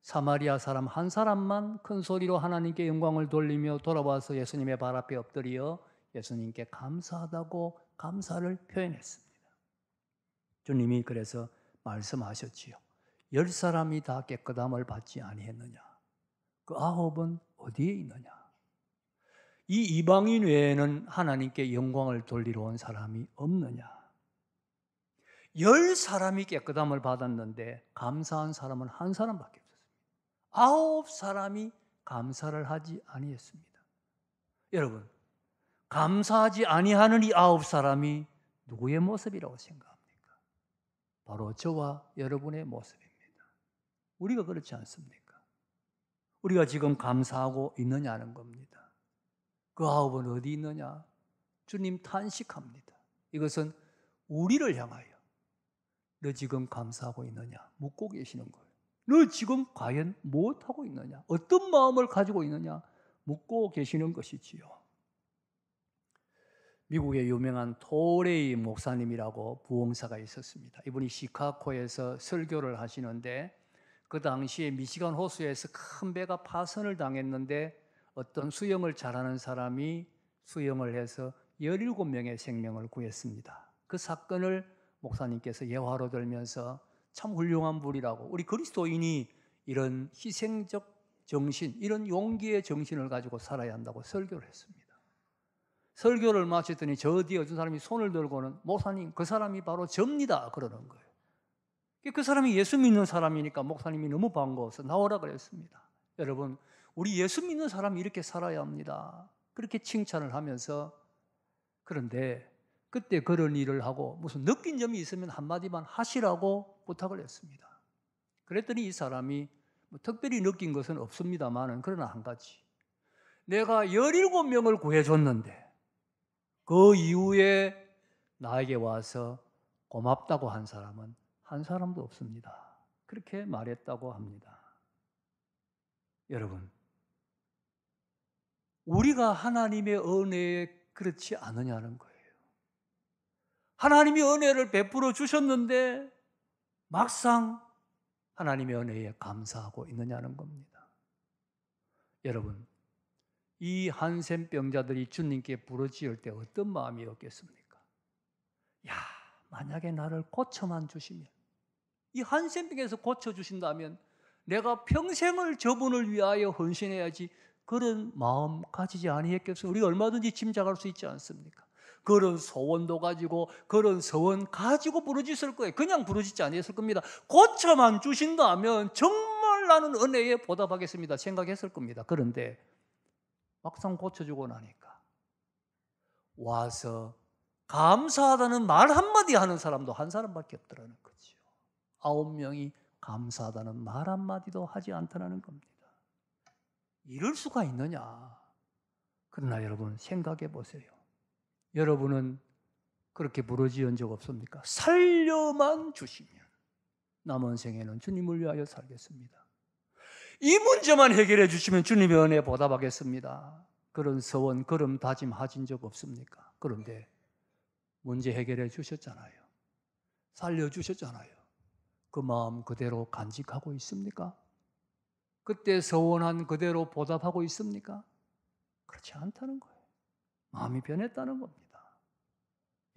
사마리아 사람 한 사람만 큰 소리로 하나님께 영광을 돌리며 돌아와서 예수님의 발 앞에 엎드려 예수님께 감사하다고 감사를 표현했습니다. 주님이 그래서 말씀하셨지요. 10사람이 다 깨끗함을 받지 아니했느냐? 그 9은 어디에 있느냐? 이 이방인 외에는 하나님께 영광을 돌리러 온 사람이 없느냐? 10사람이 깨끗함을 받았는데 감사한 사람은 한 사람밖에 없었습니다. 9사람이 감사를 하지 아니했습니다. 여러분, 감사하지 아니하는 이 9사람이 누구의 모습이라고 생각합니까? 바로 저와 여러분의 모습입니다. 우리가 그렇지 않습니까? 우리가 지금 감사하고 있느냐는 겁니다. 그 9은 어디 있느냐? 주님 탄식합니다. 이것은 우리를 향하여 너 지금 감사하고 있느냐? 묻고 계시는 거예요. 너 지금 과연 무엇하고 있느냐? 어떤 마음을 가지고 있느냐? 묻고 계시는 것이지요. 미국의 유명한 토레이 목사님이라고 부흥사가 있었습니다. 이분이 시카고에서 설교를 하시는데 그 당시에 미시간 호수에서 큰 배가 파선을 당했는데 어떤 수영을 잘하는 사람이 수영을 해서 17명의 생명을 구했습니다. 그 사건을 목사님께서 예화로 들면서 참 훌륭한 분이라고, 우리 그리스도인이 이런 희생적 정신, 이런 용기의 정신을 가지고 살아야 한다고 설교를 했습니다. 설교를 마쳤더니 저 뒤에 어떤 사람이 손을 들고는 목사님, 그 사람이 바로 접니다 그러는 거예요. 그 사람이 예수 믿는 사람이니까 목사님이 너무 반가워서 나오라 그랬습니다. 여러분, 우리 예수 믿는 사람이 이렇게 살아야 합니다. 그렇게 칭찬을 하면서, 그런데 그때 그런 일을 하고 무슨 느낀 점이 있으면 한마디만 하시라고 부탁을 했습니다. 그랬더니 이 사람이 뭐 특별히 느낀 것은 없습니다만은 그러나 한 가지, 내가 17명을 구해줬는데 그 이후에 나에게 와서 고맙다고 한 사람은 한 사람도 없습니다. 그렇게 말했다고 합니다. 여러분, 우리가 하나님의 은혜에 그렇지 않느냐는 거예요. 하나님이 은혜를 베풀어 주셨는데 막상 하나님의 은혜에 감사하고 있느냐는 겁니다. 여러분, 이 한센병자들이 주님께 부르짖을 때 어떤 마음이었겠습니까? 야, 만약에 나를 고쳐만 주시면, 이 한센병에서 고쳐주신다면 내가 평생을 저분을 위하여 헌신해야지, 그런 마음 가지지 아니했겠어요? 우리가 얼마든지 짐작할 수 있지 않습니까? 그런 소원도 가지고, 그런 서원 가지고 부르짖을 거예요. 그냥 부르짖지 아니했을 겁니다. 고쳐만 주신다면 정말 나는 은혜에 보답하겠습니다 생각했을 겁니다. 그런데 막상 고쳐주고 나니까 와서 감사하다는 말 한마디 하는 사람도 한 사람밖에 없더라는 거죠. 9명이 감사하다는 말 한마디도 하지 않더라는 겁니다. 이럴 수가 있느냐? 그러나 여러분, 생각해 보세요. 여러분은 그렇게 부르짖은 적 없습니까? 살려만 주시면 남은 생에는 주님을 위하여 살겠습니다. 이 문제만 해결해 주시면 주님의 은혜에 보답하겠습니다. 그런 서원, 그런 다짐 하신 적 없습니까? 그런데 문제 해결해 주셨잖아요. 살려주셨잖아요. 그 마음 그대로 간직하고 있습니까? 그때 서원한 그대로 보답하고 있습니까? 그렇지 않다는 거예요. 마음이 변했다는 겁니다.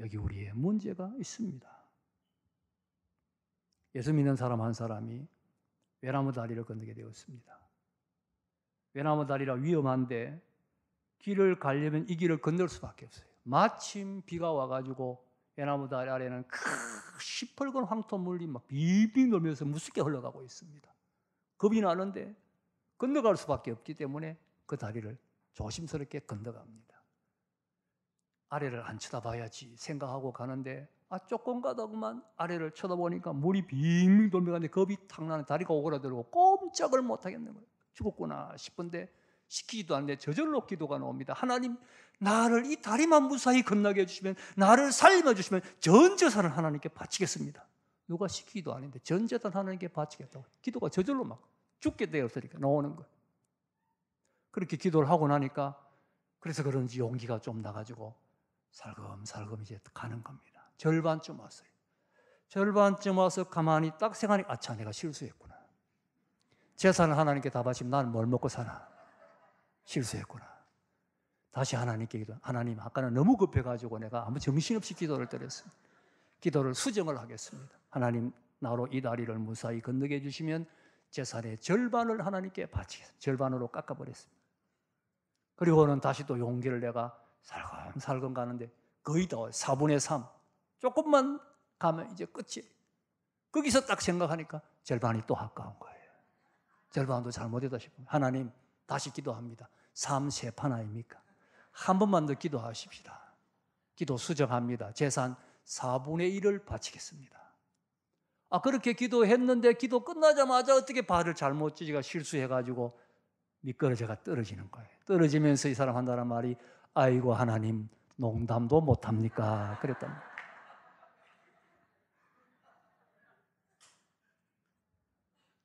여기 우리의 문제가 있습니다. 예수 믿는 사람 한 사람이 외나무 다리를 건너게 되었습니다. 외나무 다리라 위험한데 길을 가려면 이 길을 건널 수밖에 없어요. 마침 비가 와가지고 외나무 다리 아래는 시뻘건 황토물이 막 빙빙 돌면서 무섭게 흘러가고 있습니다. 겁이 나는데 건너갈 수밖에 없기 때문에 그 다리를 조심스럽게 건너갑니다. 아래를 안 쳐다봐야지 생각하고 가는데 조금 가다만 아래를 쳐다보니까 물이 빙빙 돌면서 겁이 탁 나는, 다리가 오그라들고 꼼짝을 못하겠는 거예요. 죽었구나 싶은데 시키지도 않는데 저절로 기도가 나옵니다. 하나님, 나를 이 다리만 무사히 건너게 해주시면, 나를 살려 주시면 전 재산을 하나님께 바치겠습니다. 누가 시키기도 아닌데 전 재산 하나님께 바치겠다고 기도가 저절로 막 죽게 되었으니까 나오는 거예요. 그렇게 기도를 하고 나니까 그래서 그런지 용기가 좀 나가지고 살금살금 이제 가는 겁니다. 절반쯤 왔어요. 절반쯤 와서 가만히 딱 생각하니, 아차, 내가 실수했구나. 재산을 하나님께 다 바치면 나는 뭘 먹고 사나? 실수했구나. 다시 하나님께 기도. 하나님, 아까는 너무 급해가지고 내가 아무 정신없이 기도를 드렸습니다. 기도를 수정을 하겠습니다. 하나님, 나로 이 다리를 무사히 건너게 해주시면 재산의 절반을 하나님께 바치겠습니다. 절반으로 깎아버렸습니다. 그리고는 다시 또 용기를 내가 살금 가는데 거의 다 4분의 3. 조금만 가면 이제 끝이에요. 거기서 딱 생각하니까 절반이 또 아까운 거예요. 절반도 잘못했다 싶으면 하나님, 다시 기도합니다. 삶 세 판 아닙니까? 한 번만 더 기도하십시다. 기도 수정합니다. 재산 4분의 1을 바치겠습니다. 그렇게 기도했는데 기도 끝나자마자 어떻게 발을 잘못 찌지가 실수해가지고 미끄러져가 떨어지는 거예요. 떨어지면서 이 사람 한다는 말이 아이고 하나님 농담도 못합니까? 그랬단 말이에요.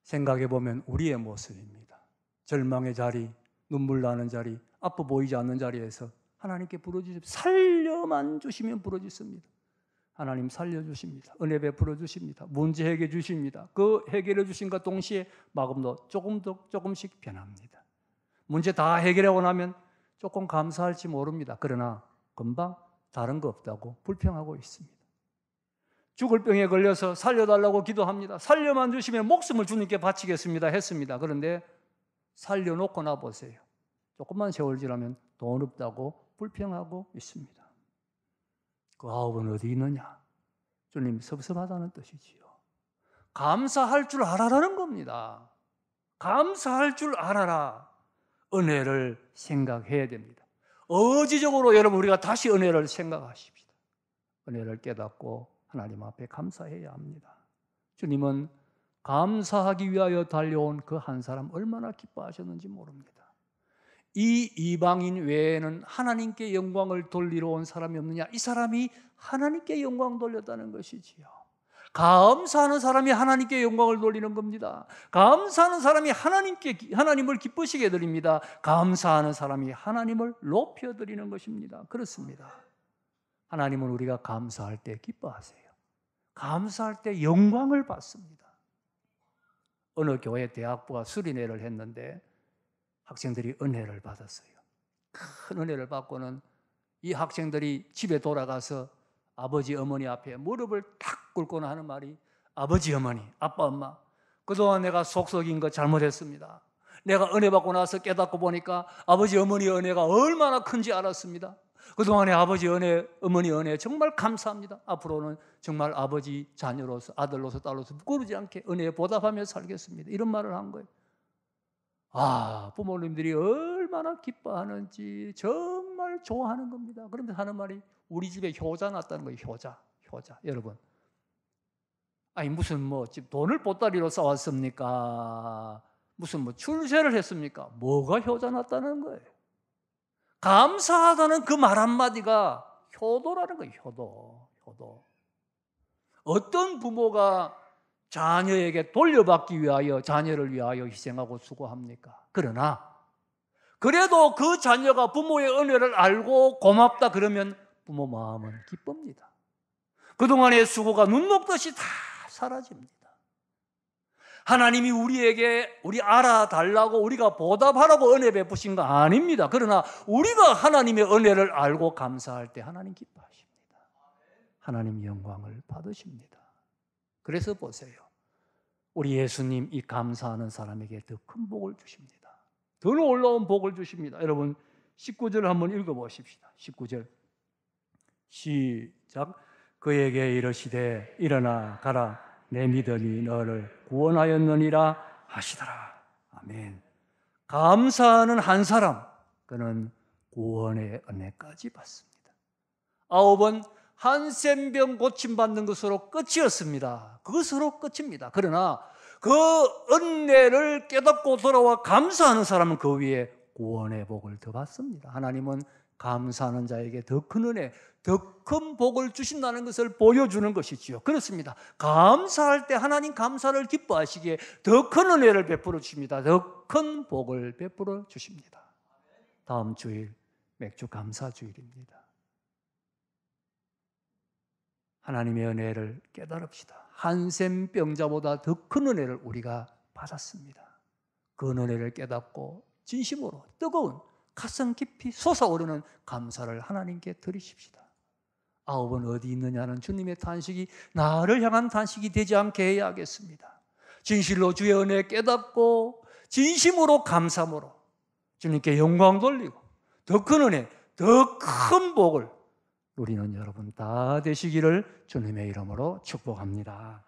생각해보면 우리의 모습입니다. 절망의 자리, 눈물 나는 자리, 아파 보이지 않는 자리에서 하나님께 부르짖으면 살려만 주시면 부르짖습니다. 하나님 살려주십니다. 은혜 베풀어 주십니다. 문제 해결해 주십니다. 그 해결해 주신과 동시에 마음도 조금씩 변합니다. 문제 다 해결하고 나면 조금 감사할지 모릅니다. 그러나 금방 다른 거 없다고 불평하고 있습니다. 죽을 병에 걸려서 살려달라고 기도합니다. 살려만 주시면 목숨을 주님께 바치겠습니다 했습니다. 그런데 살려놓고 나보세요. 조금만 세월 지나면 돈 없다고 불평하고 있습니다. 그 아홉은 어디 있느냐? 주님 섭섭하다는 뜻이지요. 감사할 줄 알아라는 겁니다. 감사할 줄 알아라. 은혜를 생각해야 됩니다. 의지적으로 여러분 우리가 다시 은혜를 생각하십시다. 은혜를 깨닫고 하나님 앞에 감사해야 합니다. 주님은 감사하기 위하여 달려온 그 한 사람 얼마나 기뻐하셨는지 모릅니다. 이 이방인 외에는 하나님께 영광을 돌리러 온 사람이 없느냐? 이 사람이 하나님께 영광 돌렸다는 것이지요. 감사하는 사람이 하나님께 영광을 돌리는 겁니다. 감사하는 사람이 하나님을 기쁘시게 드립니다. 감사하는 사람이 하나님을 높여드리는 것입니다. 그렇습니다. 하나님은 우리가 감사할 때 기뻐하세요. 감사할 때 영광을 받습니다. 어느 교회 대학부가 수련회를 했는데 학생들이 은혜를 받았어요. 큰 은혜를 받고는 이 학생들이 집에 돌아가서 아버지 어머니 앞에 무릎을 탁 꿇고는 하는 말이 아버지 어머니, 아빠 엄마, 그동안 내가 속썩인 거 잘못했습니다. 내가 은혜 받고 나서 깨닫고 보니까 아버지 어머니의 은혜가 얼마나 큰지 알았습니다. 그동안의 아버지 은혜, 어머니 은혜 정말 감사합니다. 앞으로는 정말 아버지 자녀로서 아들로서 딸로서 부끄러지 않게 은혜에 보답하며 살겠습니다. 이런 말을 한 거예요. 부모님들이 얼마나 기뻐하는지 정말 좋아하는 겁니다. 그런데 하는 말이 우리 집에 효자 났다는 거예요. 효자. 여러분. 무슨 집 돈을 보따리로 쌓았습니까? 무슨 출세를 했습니까? 뭐가 효자 났다는 거예요? 감사하다는 그 말 한마디가 효도라는 거예요. 효도. 어떤 부모가 자녀에게 돌려받기 위하여 자녀를 위하여 희생하고 수고합니까? 그러나 그래도 그 자녀가 부모의 은혜를 알고 고맙다 그러면 부모 마음은 기쁩니다. 그동안의 수고가 눈 녹듯이 다 사라집니다. 하나님이 우리 알아달라고 우리가 보답하라고 은혜 베푸신 거 아닙니다. 그러나 우리가 하나님의 은혜를 알고 감사할 때 하나님 기뻐하십니다. 하나님 영광을 받으십니다. 그래서 보세요. 우리 예수님 이 감사하는 사람에게 더 큰 복을 주십니다. 더 놀라운 복을 주십니다. 여러분 19절 한번 읽어보십시다. 19절 시작. 그에게 이르시되 일어나 가라 내 믿음이 너를 구원하였느니라 하시더라. 아멘. 감사하는 한 사람 그는 구원의 은혜까지 받습니다. 9번 한센병 고침받는 것으로 끝이었습니다. 그것으로 끝입니다. 그러나 그 은혜를 깨닫고 돌아와 감사하는 사람은 그 위에 구원의 복을 더 받습니다. 하나님은 감사하는 자에게 더 큰 은혜, 더 큰 복을 주신다는 것을 보여주는 것이지요. 그렇습니다. 감사할 때 하나님 감사를 기뻐하시기에 더 큰 은혜를 베풀어 주십니다. 더 큰 복을 베풀어 주십니다. 다음 주일 맥주 감사 주일입니다. 하나님의 은혜를 깨달읍시다. 한센병자보다 더 큰 은혜를 우리가 받았습니다. 그 은혜를 깨닫고 진심으로 뜨거운 가슴 깊이 솟아오르는 감사를 하나님께 드리십시다. 아홉은 어디 있느냐는 주님의 탄식이 나를 향한 탄식이 되지 않게 해야 하겠습니다. 진실로 주의 은혜 깨닫고 진심으로 감사함으로 주님께 영광 돌리고 더 큰 은혜, 더 큰 복을 누리는 여러분 다 되시기를 주님의 이름으로 축복합니다.